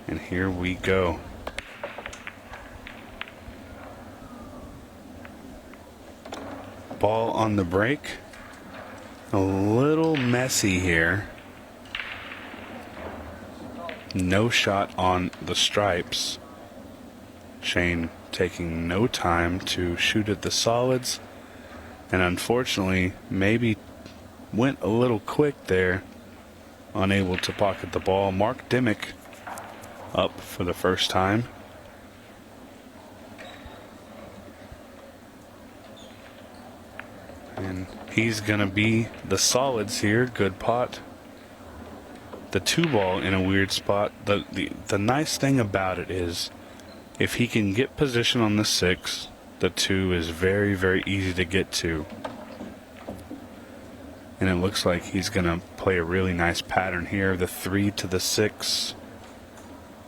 And here we go. Ball on the break. A little messy here. No shot on the stripes. Shane taking no time to shoot at the solids. And unfortunately, maybe went a little quick there. Unable to pocket the ball. Mark Dimick up for the first time. And he's going to be the solids here. Good pot. The 2-ball in a weird spot. The nice thing about it is if he can get position on the 6, the 2 is very, very easy to get to. And it looks like he's going to play a really nice pattern here. The 3 to the 6.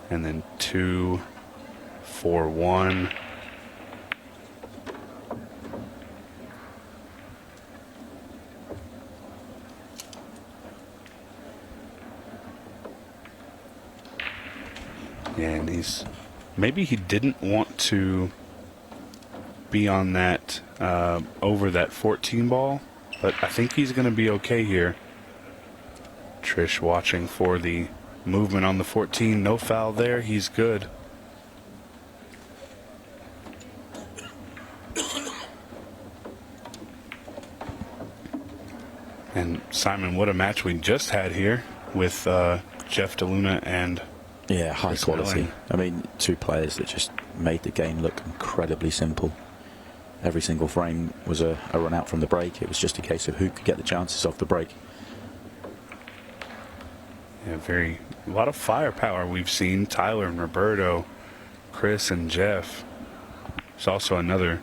And then 2, 4, 1. And maybe he didn't want to be on that over that 14 ball, but I think he's going to be okay here. Trish watching for the movement on the 14. No foul there. He's good. And Simon, what a match we just had here with Jeff DeLuna and yeah, high quality. I mean, 2 players that just made the game look incredibly simple. Every single frame was a run out from the break. It was just a case of who could get the chances off the break. Yeah, a lot of firepower we've seen. Tyler and Roberto, Chris and Jeff. There's also another.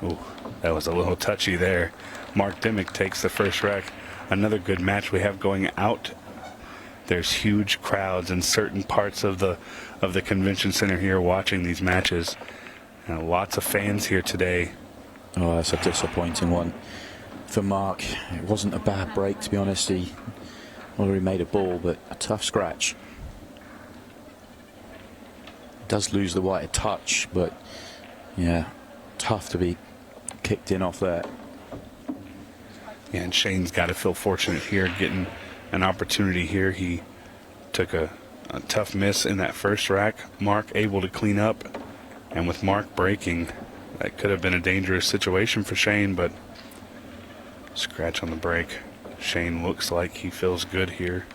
Ooh, that was a little touchy there. Mark Dimick takes the first rack. Another good match we have going out. There's huge crowds in certain parts of the convention center here watching these matches. Lots of fans here today. Oh, that's a disappointing one for Mark. It wasn't a bad break, to be honest. He already made a ball, but a tough scratch. Does lose the white a touch, but yeah, tough to be kicked in off there. Yeah, and Shane's got to feel fortunate here getting an opportunity here. He took a tough miss in that first rack. Mark able to clean up, and with Mark breaking, that could have been a dangerous situation for Shane, but scratch on the break. Shane looks like he feels good here.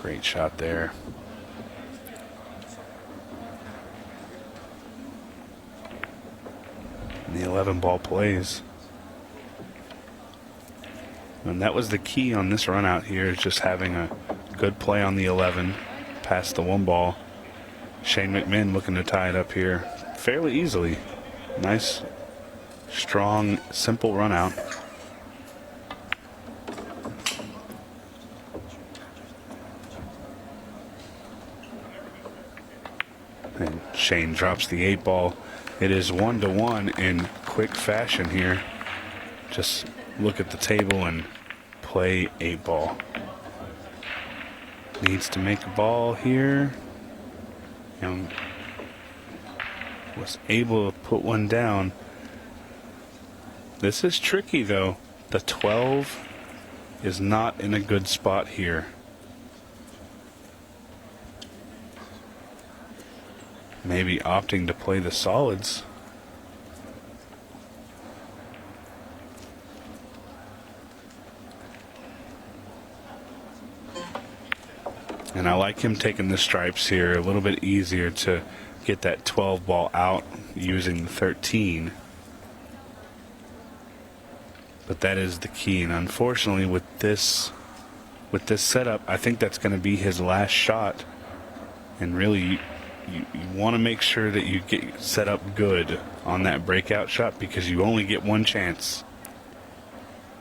Great shot there. And the 11 ball plays. And that was the key on this run out here, is just having a good play on the 11 past the 1 ball. Shane McMinn looking to tie it up here fairly easily. Nice, strong, simple run out. And Shane drops the 8 ball. It is 1-1 in quick fashion here. Just look at the table and play 8 ball. Needs to make a ball here. And was able to put one down. This is tricky though. The 12 is not in a good spot here. Maybe opting to play the solids. And I like him taking the stripes here. A little bit easier to get that 12 ball out using the 13. But that is the key. And unfortunately with this setup, I think that's going to be his last shot. And really, you want to make sure that you get set up good on that breakout shot, because you only get one chance.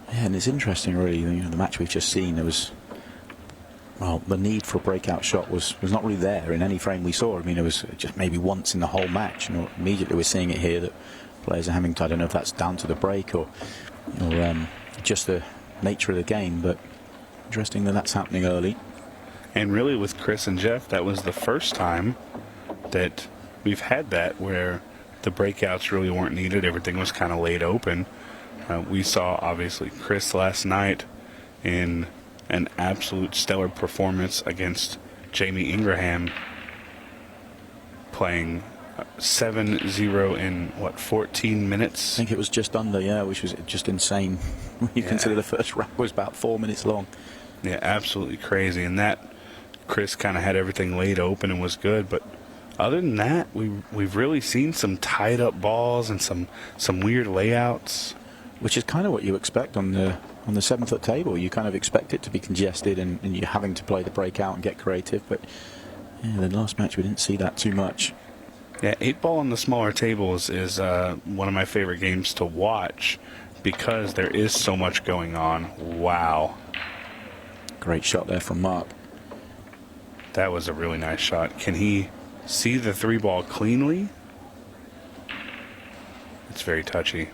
Yeah, and it's interesting, really. You know, the match we've just seen, there was, well, the need for a breakout shot was not really there in any frame we saw. I mean, it was just maybe once in the whole match. You know, immediately we're seeing it here that players are having to, I don't know if that's down to the break or just the nature of the game, but interesting that that's happening early. And really with Chris and Jeff, that was the first time that we've had that where the breakouts really weren't needed. Everything was kind of laid open. We saw, obviously, Chris last night in an absolute stellar performance against Jamie Ingraham, playing 7-0 in, 14 minutes? I think it was just under, yeah, which was just insane. When you consider the first round was about 4 minutes long. Yeah, absolutely crazy. And that, Chris kind of had everything laid open and was good. But other than that, we've really seen some tied-up balls and some weird layouts. Which is kind of what you expect on the 7-foot table. You kind of expect it to be congested and you're having to play the breakout and get creative. But yeah, the last match we didn't see that too much. Yeah, 8-ball on the smaller tables is one of my favorite games to watch because there is so much going on. Wow. Great shot there from Mark. That was a really nice shot. Can he see the 3-ball cleanly? It's very touchy.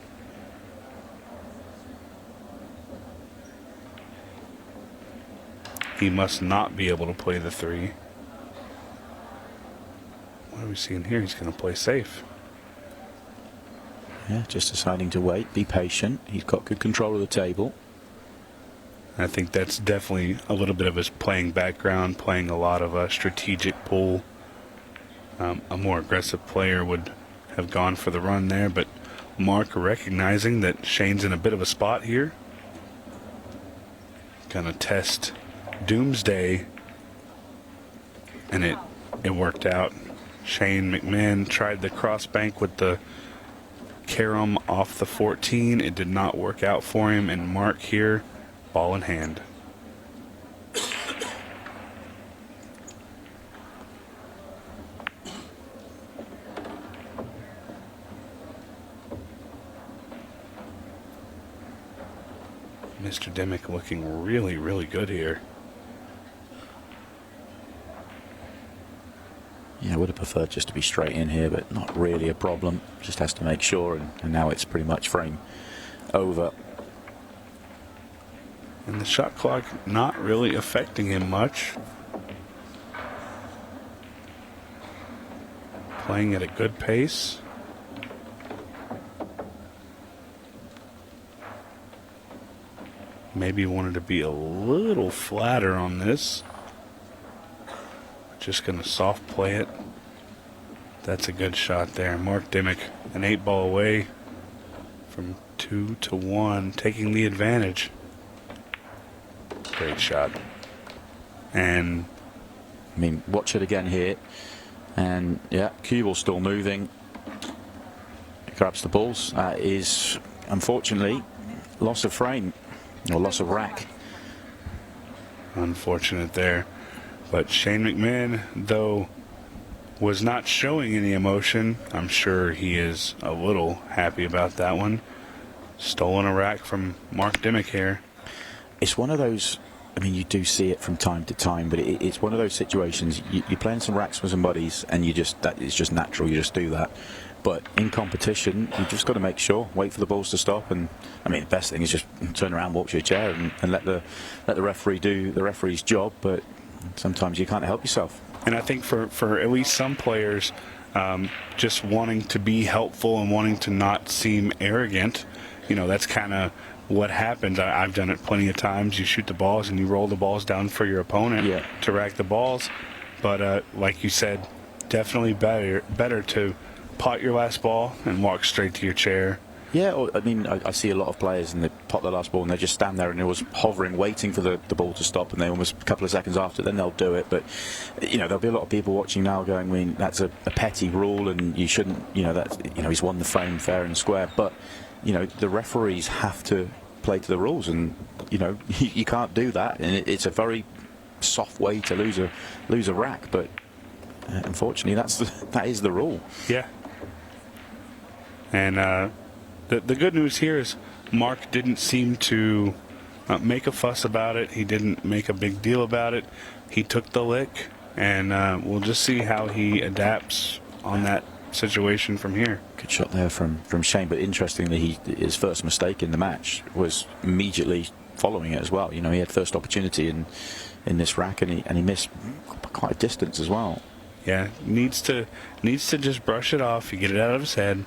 He must not be able to play the 3. What are we seeing here? He's going to play safe. Yeah, just deciding to wait, be patient. He's got good control of the table. I think that's definitely a little bit of his playing background, playing a lot of strategic pool. A more aggressive player would have gone for the run there, but Mark recognizing that Shane's in a bit of a spot here. Gonna test Doomsday, and it worked out. Shane McMinn tried the cross bank with the carom off the 14. It did not work out for him, and Mark here, ball in hand. Mr. Dimick looking really, really good here. Yeah, I would have preferred just to be straight in here, but not really a problem. Just has to make sure, and now it's pretty much frame over. And the shot clock not really affecting him much. Playing at a good pace. Maybe wanted to be a little flatter on this. Just going to soft play it. That's a good shot there. Mark Dimick, an 8-ball away from 2-1, taking the advantage. Great shot. And I mean, watch it again here. And yeah, cue ball still moving. He grabs the balls. Is unfortunately loss of frame or loss of rack. Unfortunate there. But Shane McMinn, though, was not showing any emotion. I'm sure he is a little happy about that one. Stolen a rack from Mark Dimick here. It's one of those, I mean, you do see it from time to time, but it's one of those situations. You're playing some racks with some buddies, and it's just natural. You just do that. But in competition, you just got to make sure, wait for the balls to stop. And I mean, the best thing is just turn around, walk to your chair, and let the referee do the referee's job. But sometimes you can't help yourself. And I think for at least some players, just wanting to be helpful and wanting to not seem arrogant, that's kind of what happens. I've done it plenty of times. You shoot the balls and you roll the balls down for your opponent to rack the balls. But like you said, definitely better to pot your last ball and walk straight to your chair. Yeah, I mean, I see a lot of players and they pot their last ball and they just stand there and it was hovering, waiting for the ball to stop, and they almost a couple of seconds after, then they'll do it. But, there'll be a lot of people watching now going, I mean, that's a petty rule and you shouldn't, he's won the frame fair and square. But, the referees have to play to the rules, and, you can't do that. And it's a very soft way to lose a rack, but unfortunately that is the rule. Yeah. And, the good news here is Mark didn't seem to make a fuss about it. He didn't make a big deal about it. He took the lick, and we'll just see how he adapts on that situation from here. Good shot there from Shane, but interestingly, his first mistake in the match was immediately following it as well. You know, he had first opportunity in this rack, and he missed quite a distance as well. Yeah, needs to just brush it off. You get it out of his head,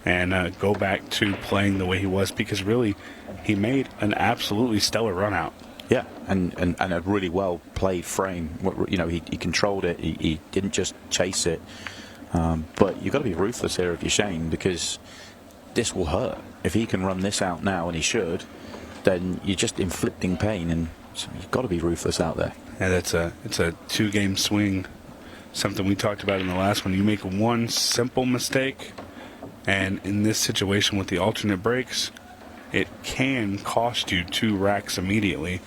and go back to playing the way he was, because really, he made an absolutely stellar run out. Yeah, and a really well played frame. You know, he controlled it. He didn't just chase it. But you've got to be ruthless here if you're Shane, because this will hurt. If he can run this out now, and he should, then you're just inflicting pain, and so you've got to be ruthless out there. And it's a 2-game swing. Something we talked about in the last one. You make one simple mistake, and in this situation with the alternate breaks, it can cost you 2 racks immediately.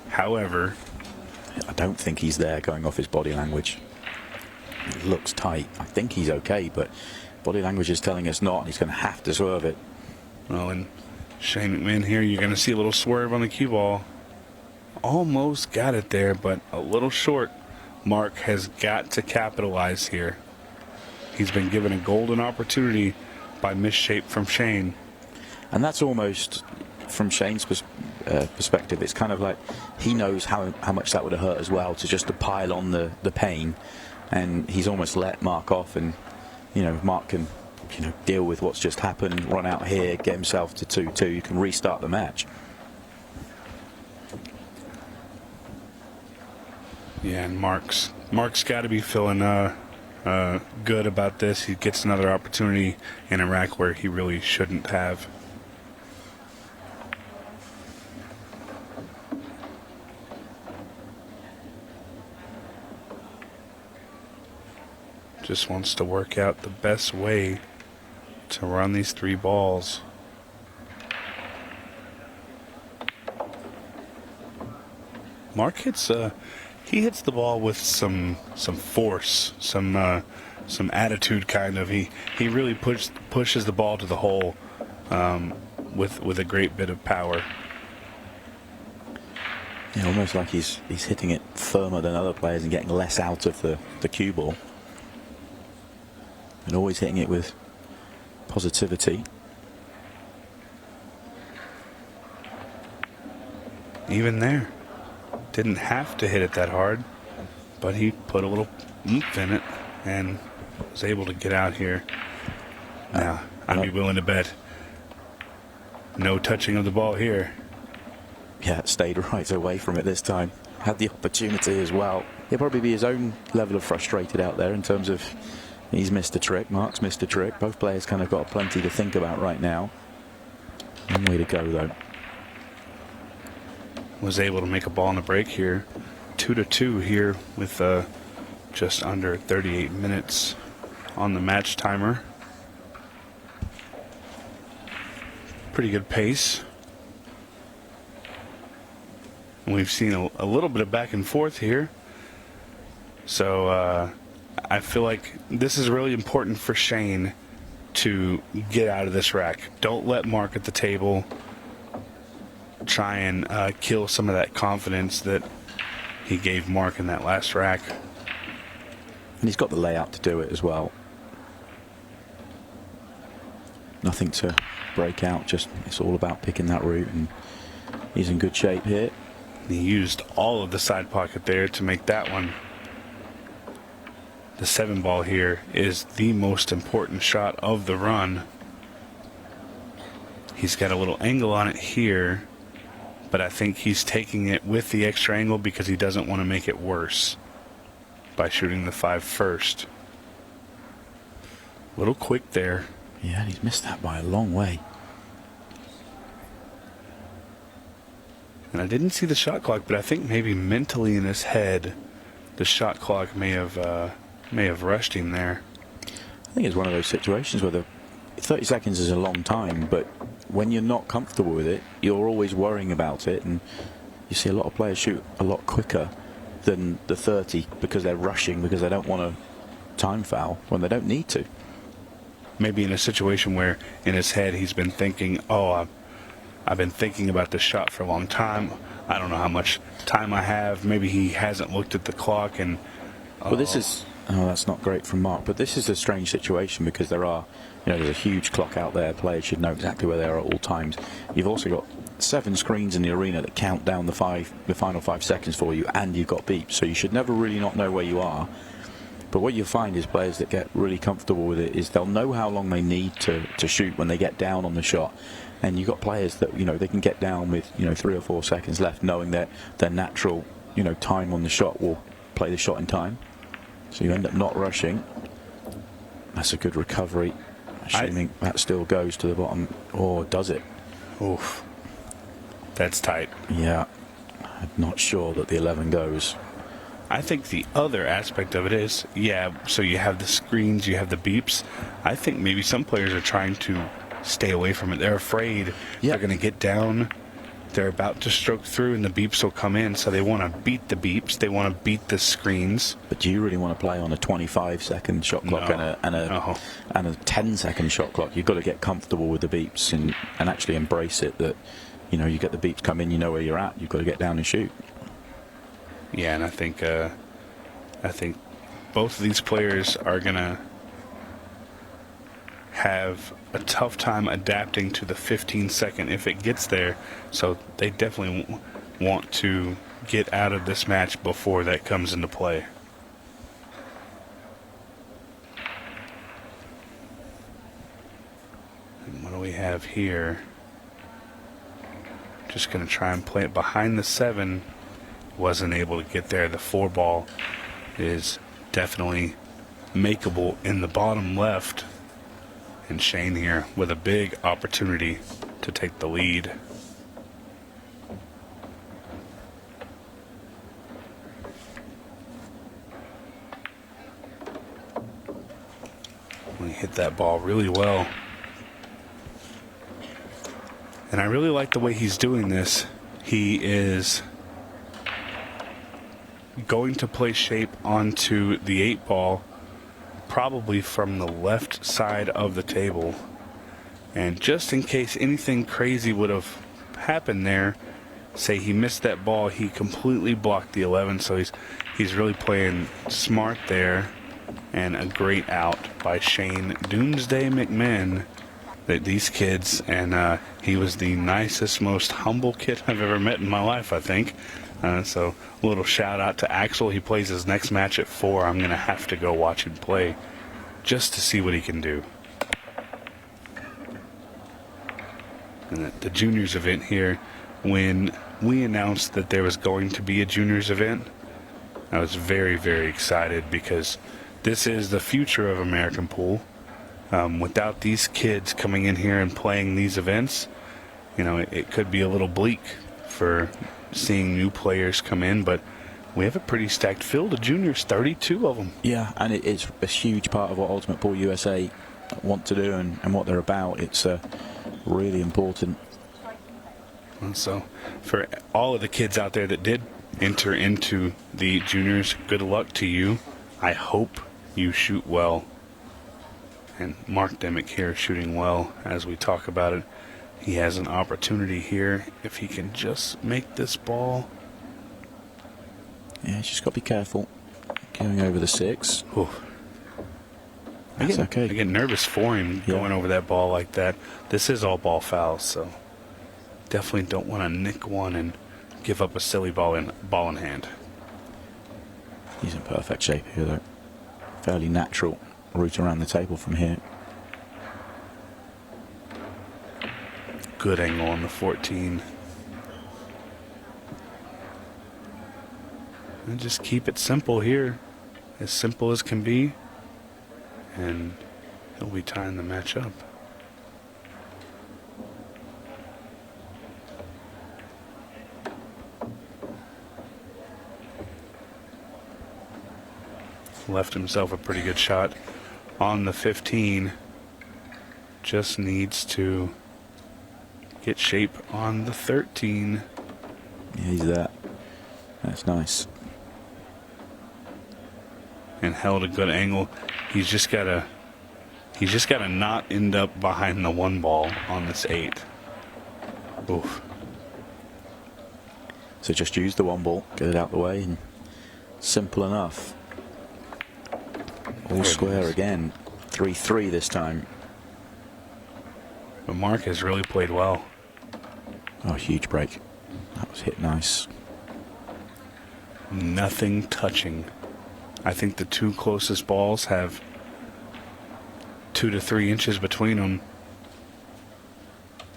However, I don't think he's there going off his body language. It looks tight. I think he's okay, but body language is telling us not, and he's going to have to swerve it. well, and Shane McMinn here, you're going to see a little swerve on the cue ball. Almost got it there, but a little short. Mark has got to capitalize here. He's been given a golden opportunity by misshape from Shane. And that's almost, from Shane's perspective, it's kind of like he knows how much that would have hurt as well, to pile on the pain, and he's almost let Mark off, and you know, Mark can deal with what's just happened, run out here, get himself to 2-2, you can restart the match. Yeah, and Mark's got to be feeling good about this. He gets another opportunity in a rack where he really shouldn't have. Just wants to work out the best way to run these 3 balls. Mark hits he hits the ball with some force, some attitude, kind of. He really pushes the ball to the hole with a great bit of power. Yeah, almost like he's hitting it firmer than other players and getting less out of the cue ball. And always hitting it with positivity. Even there, didn't have to hit it that hard, but he put a little oomph in it and was able to get out here. Now, I'd be willing to bet no touching of the ball here. Yeah, stayed right away from it this time. Had the opportunity as well. He'll probably be his own level of frustrated out there in terms of he's missed a trick, Mark's missed a trick. Both players kind of got plenty to think about right now. One way to go, though. Was able to make a ball in the break here. 2-2 here with just under 38 minutes on the match timer. Pretty good pace. And we've seen a little bit of back and forth here. So I feel like this is really important for Shane to get out of this rack. Don't let Mark at the table try and kill some of that confidence that he gave Mark in that last rack. And he's got the layout to do it as well. Nothing to break out, just it's all about picking that route, and he's in good shape here. He used all of the side pocket there to make that one. The 7 ball here is the most important shot of the run. He's got a little angle on it here, but I think he's taking it with the extra angle because he doesn't want to make it worse by shooting the 5 first. A little quick there. Yeah, and he's missed that by a long way. And I didn't see the shot clock, but I think maybe mentally in his head, the shot clock may have rushed him there. I think it's one of those situations where the 30 seconds is a long time, but when you're not comfortable with it, you're always worrying about it, and you see a lot of players shoot a lot quicker than the 30 because they're rushing, because they don't want to time foul when they don't need to. Maybe in a situation where in his head he's been thinking, oh, I've been thinking about this shot for a long time. I don't know how much time I have. Maybe he hasn't looked at the clock, and well, this is Oh, that's not great from Mark. But this is a strange situation because there's a huge clock out there. Players should know exactly where they are at all times. You've also got 7 screens in the arena that count down the final 5 seconds for you, and you've got beeps. So you should never really not know where you are. But what you find is players that get really comfortable with it is they'll know how long they need to shoot when they get down on the shot. And you've got players that, they can get down with, 3 or 4 seconds left, knowing that their natural, time on the shot will play the shot in time. So you end up not rushing. That's a good recovery. Assuming that still goes to the bottom. Or does it? Oof. That's tight. Yeah. I'm not sure that the 11 goes. I think the other aspect of it is, so you have the screens, you have the beeps. I think maybe some players are trying to stay away from it. They're afraid they're going to get down. They're about to stroke through and the beeps will come in, so they want to beat the beeps. They want to beat the screens. But do you really want to play on a 25-second shot clock and a 10-second shot clock? You've got to get comfortable with the beeps and actually embrace it that, you get the beeps come in, you know where you're at. You've got to get down and shoot. Yeah, and I think both of these players are going to have a tough time adapting to the 15-second if it gets there. So they definitely want to get out of this match before that comes into play. And what do we have here? Just going to try and play it behind the 7. Wasn't able to get there. The 4 ball is definitely makeable in the bottom left. And Shane here with a big opportunity to take the lead. He hit that ball really well. And I really like the way he's doing this. He is going to play shape onto the 8 ball, probably from the left side of the table. And just in case anything crazy would have happened there, say he missed that ball, he completely blocked the 11. So he's really playing smart there. And a great out by Shane Doomsday McMinn. These kids, and he was the nicest, most humble kid I've ever met in my life, I think. So a little shout out to Axel. He plays his next match at 4. I'm going to have to go watch him play just to see what he can do. And the juniors event here, when we announced that there was going to be a juniors event, I was very, very excited because this is the future of American pool. Without these kids coming in here and playing these events, it could be a little bleak for seeing new players come in, but we have a pretty stacked field of juniors, 32 of them. Yeah, and it's a huge part of what Ultimate Pool USA want to do and what they're about. It's really important. And so for all of the kids out there that did enter into the juniors, good luck to you. I hope you shoot well. And Mark Dimick here shooting well as we talk about it. He has an opportunity here if he can just make this ball. Yeah, he's just got to be careful. Going over the 6. Ooh. I get nervous for him going over that ball like that. This is all ball fouls, so definitely don't want to nick one and give up a silly ball in hand. He's in perfect shape here, though. Fairly natural route around the table from here. Good angle on the 14. And just keep it simple here. As simple as can be. And he'll be tying the match up. Left himself a pretty good shot on the 15. Just needs to get shape on the 13. Yeah, he's that. That's nice. And held a good angle. He's just gotta not end up behind the 1 ball on this 8. Oof. So just use the 1 ball, get it out the way, and simple enough. All square again. 3-3 this time. But Mark has really played well. Oh, huge break. That was hit nice. Nothing touching. I think the two closest balls have 2 to 3 inches between them.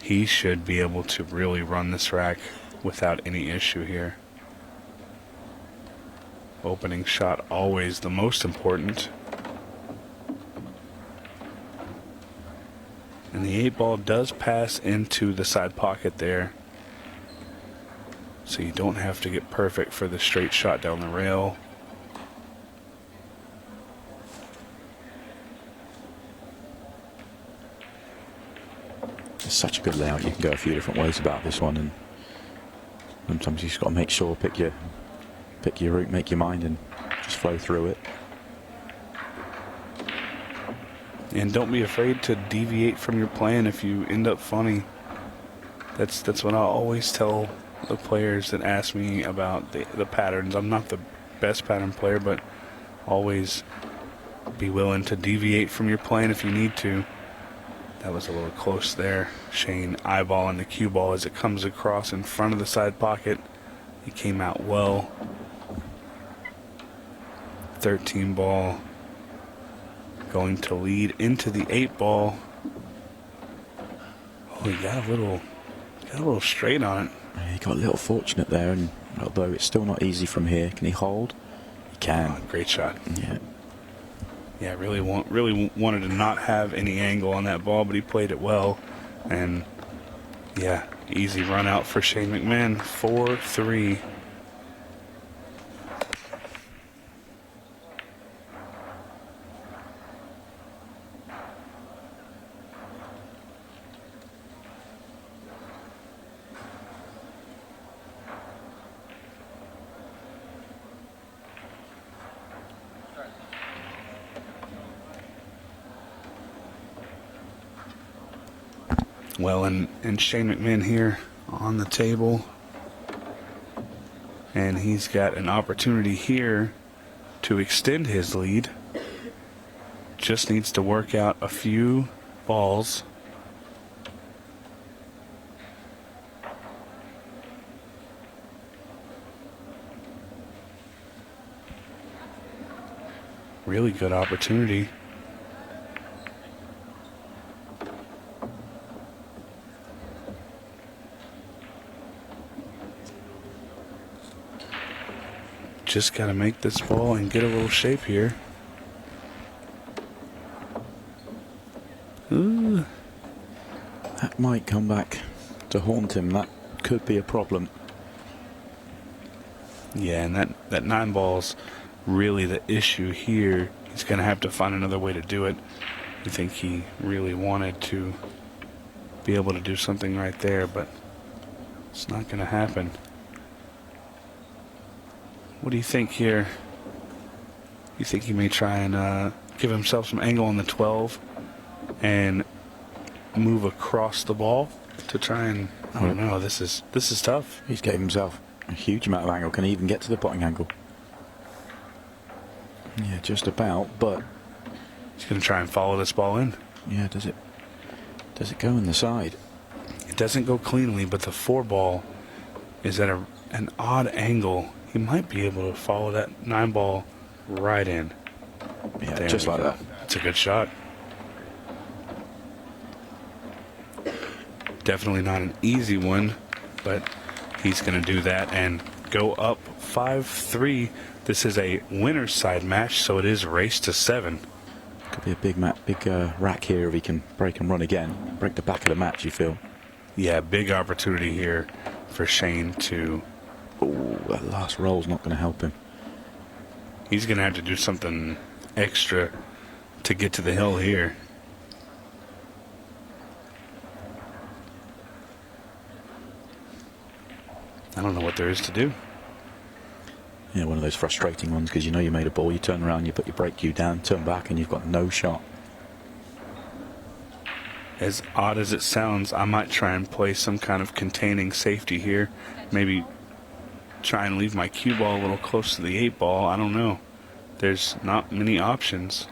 He should be able to really run this rack without any issue here. Opening shot always the most important. And the 8-ball does pass into the side pocket there. So you don't have to get perfect for the straight shot down the rail. It's such a good layout. You can go a few different ways about this one, and sometimes you just got to make sure, pick your route, make your mind, and just flow through it. And don't be afraid to deviate from your plan if you end up funny. That's what I'll always tell the players that ask me about the patterns. I'm not the best pattern player, but always be willing to deviate from your plan if you need to. That was a little close there. Shane eyeballing the cue ball as it comes across in front of the side pocket. He came out well. 13 ball going to lead into the 8-ball. Oh, he got a little straight on it. Yeah, he got a little fortunate there, and although it's still not easy from here, can he hold? He can. Oh, great shot. Yeah. Yeah, really wanted to not have any angle on that ball, but he played it well. And yeah, easy run out for Shane McMahon. 4-3. Well, and Shane McMinn here on the table. And he's got an opportunity here to extend his lead. Just needs to work out a few balls. Really good opportunity. Just got to make this ball and get a little shape here. Ooh. That might come back to haunt him. That could be a problem. Yeah, and that 9 ball's really the issue here. He's going to have to find another way to do it. I think he really wanted to be able to do something right there, but it's not going to happen. What do you think here? You think he may try and give himself some angle on the 12 and move across the ball to try and, I don't know, this is tough. He's gave himself a huge amount of angle. Can he even get to the potting angle? Yeah, just about, but He's going to try and follow this ball in. yeah, does it go in the side? It doesn't go cleanly, but the 4 ball is at an odd angle. He might be able to follow that 9 ball right in. Yeah, There just we like go. that. It's a good shot. Definitely not an easy one, but he's going to do that and go up 5-3. This is a winner's side match, so it is race to 7. Could be a big rack here if he can break and run again. Break the back of the match, you feel? Yeah, big opportunity here for Shane to... Oh, that last roll's not going to help him. He's going to have to do something extra to get to the hill here. I don't know what there is to do. Yeah, one of those frustrating ones, because you know you made a ball, you turn around, you put your break cue down, turn back, and you've got no shot. As odd as it sounds, I might try and play some kind of containing safety here. Maybe try and leave my cue ball a little close to the 8 ball. I don't know. There's not many options.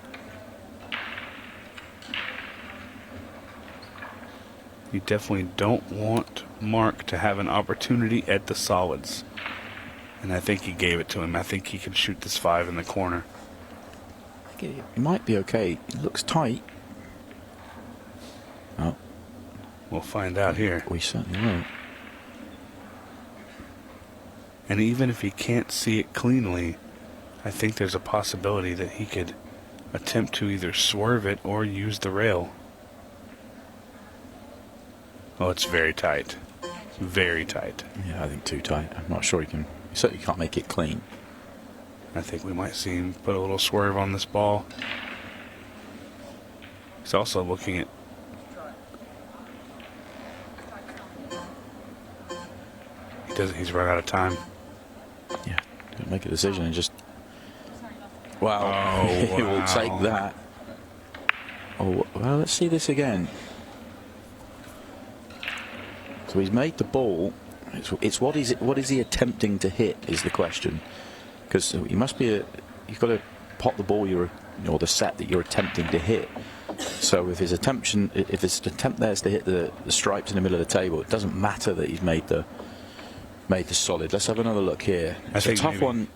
You definitely don't want Mark to have an opportunity at the solids. And I think he gave it to him. I think he can shoot this 5 in the corner. It might be okay. It looks tight. Oh, We'll find out here. we certainly will. And even if he can't see it cleanly, I think there's a possibility that he could attempt to either swerve it or use the rail. Oh, it's very tight. Very tight. Yeah, I think too tight. I'm not sure he can. He certainly can't make it clean. I think we might see him put a little swerve on this ball. He's also looking at... He's run out of time. Yeah, don't make a decision and just... Wow, Oh, he will wow. take that. Oh, well, let's see this again. So he's made the ball. It's what is he attempting to hit is the question. Because he must be you've got to pot the ball or the set that you're attempting to hit. So if his attempt there is to hit the stripes in the middle of the table, it doesn't matter that he's made the solid. Let's have another look here. It's a tough one.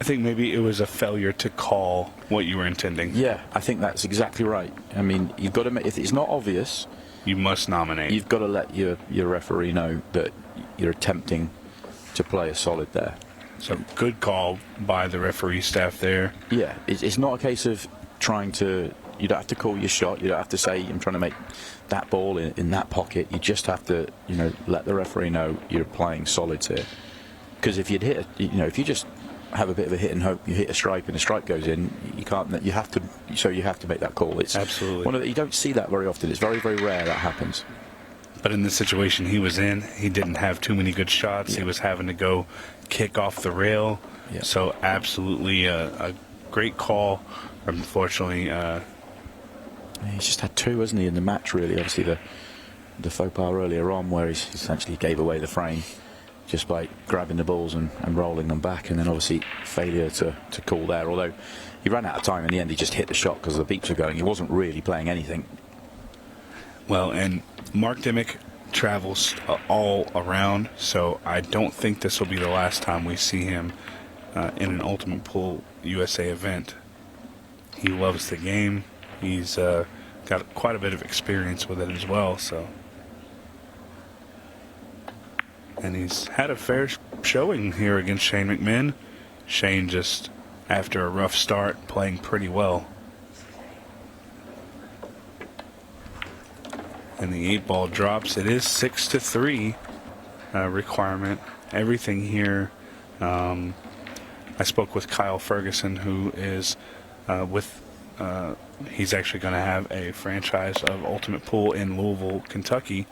I think maybe it was a failure to call what you were intending. Yeah, I think that's exactly right. I mean, you've got to if it's not obvious, You must nominate. you've got to let your referee know that you're attempting to play a solid there. So good call by the referee staff there. Yeah, it's not a case of trying to... You don't have to call your shot. You don't have to say, I'm trying to make that ball in that pocket. You just have to, let the referee know you're playing solids here. Because if you'd hit, if you just have a bit of a hit and hope you hit a stripe and the stripe goes in, you can't. You have to make that call. It's absolutely you don't see that very often. It's very, very rare that happens. But in the situation he was in, he didn't have too many good shots. Yeah. He was having to go kick off the rail. Yeah. So absolutely a great call. Unfortunately, He's just had 2, hasn't he, in the match, really? Obviously, the faux pas earlier on where he essentially gave away the frame just by grabbing the balls and rolling them back, and then obviously failure to call there. Although he ran out of time in the end, he just hit the shot because the beeps were going. He wasn't really playing anything. well, and Mark Dimick travels all around, so I don't think this will be the last time we see him in an Ultimate Pool USA event. He loves the game. He's got quite a bit of experience with it as well, so. And he's had a fair showing here against Shane McMinn. Shane just, after a rough start, playing pretty well. And the 8-ball drops. It is 6-3 requirement. Everything here. I spoke with Kyle Ferguson, who is he's actually going to have a franchise of Ultimate Pool in Louisville, Kentucky.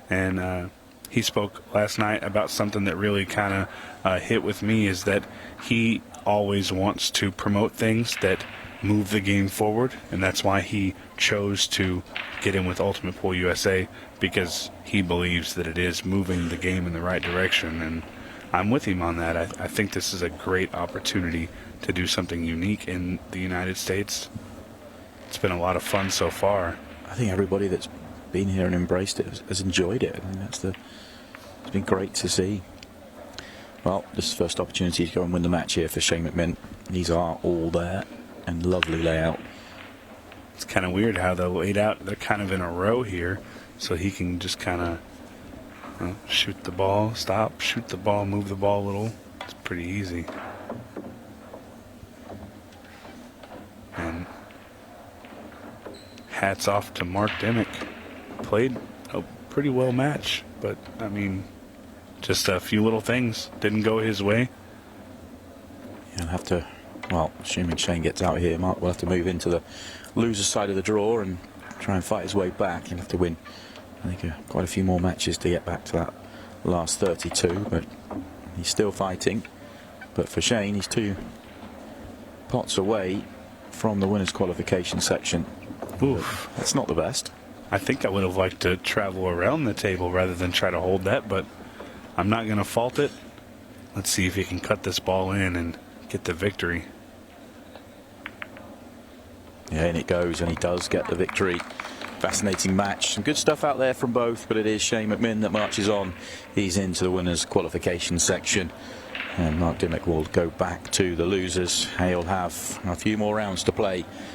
And he spoke last night about something that really kind of hit with me, is that he always wants to promote things that move the game forward, and that's why he chose to get in with Ultimate Pool USA, because he believes that it is moving the game in the right direction. And I'm with him on that. I think this is a great opportunity to do something unique in the United States. It's been a lot of fun so far. I think everybody that's been here and embraced it has enjoyed it. I mean, it's been great to see. Well, this is the first opportunity to go and win the match here for Shane McMinn. These are all there, and lovely layout. It's kind of weird how they're laid out. They're kind of in a row here, so he can just kind of shoot the ball, stop, shoot the ball, move the ball a little. It's pretty easy. And hats off to Mark Dimick. Played a pretty well match, but I mean, just a few little things didn't go his way. You'll have to, well, assuming Shane gets out here, Mark will have to move into the loser side of the draw and try and fight his way back. He'll have to win, I think, quite a few more matches to get back to that last 32, but he's still fighting. But for Shane, he's 2 pots away from the winners' qualification section. Oof. That's not the best. I think I would have liked to travel around the table rather than try to hold that, but I'm not going to fault it. Let's see if he can cut this ball in and get the victory. Yeah, and it goes, and he does get the victory. fascinating match. Some good stuff out there from both, but it is Shane McMinn that marches on. He's into the winners' qualification section. And Mark Dimick will go back to the losers. He'll have a few more rounds to play